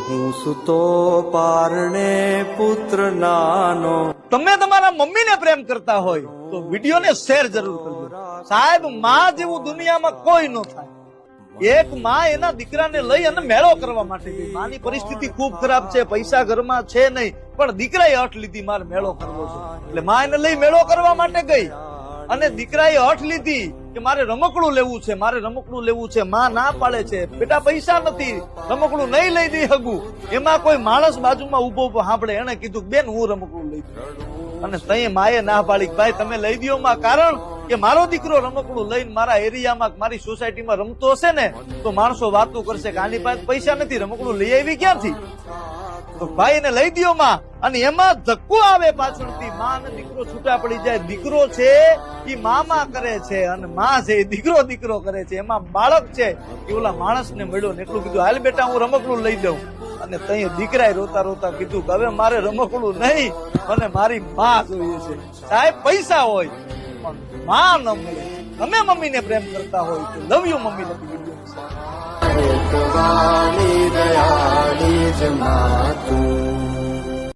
હું સુતો પારણે પુત્ર નાનો. તમે તમારા મમ્મીને પ્રેમ કરતા હોય તો વિડીયોને શેર જરૂર કરજો. સાહેબ, માં જેવું દુનિયામાં કોઈ ન થાય. એક માં એના દીકરાને લઈ અને મેળો કરવા માટે ગઈ. માની પરિસ્થિતિ ખૂબ ખરાબ છે, પૈસા ઘરમાં છે નહીં, પણ દીકરાએ હઠ લીધી મારે મેળો કરવો છે. એટલે માં એને લઈ મેળો કરવા માટે ગઈ અને દીકરાએ હઠ લીધી કે મારે રમકડું લેવું છે, મારે રમકડું લેવું છે. માં ના પાડે છે, બેટા પૈસા નથી, રમકડું નહીં લઈ દઈ હગું. એમાં કોઈ માણસ બાજુમાં ઉભો ઉભો સાંભળે, એને કીધું બેન હું રમકડું લઈ દઉં. અને તઈ માએ ના પાડી, ભાઈ તમે લઈ દો માં, કારણ કે મારો દીકરો રમકડું લઈને મારા એરિયામાં મારી સોસાયટીમાં રમતો હશે ને તો માણસો વાતો કરશે કે આની પાસે પૈસા નથી, રમકડું લઈ આવી ક્યાંથી? તો ભાઈ એને લઈ દો માં. અને એમાં ધક્કો આવે પાછળથી, માં અને દીકરો છૂટા પડી જાય. દીકરો છે એ મામા કરે છે અને માં છે એ દીકરો દીકરો કરે છે. એમાં બાળક છે એ ઓલા માણસને મળ્યો ને એટલું કીધું હાલ બેટા હું રમકડું લઈ દઉં. અને તઈ દીકરાએ રોતા રોતા કીધું કે હવે મારે રમકડું નહીં, મને મારી માં જોઈએ છે. સાહેબ, પૈસા હોય પણ માં ન મળે. તમે મમ્મીને પ્રેમ કરતા હોય તો લવ યુ મમ્મી લખી દીધું. દયાળી જ માં તું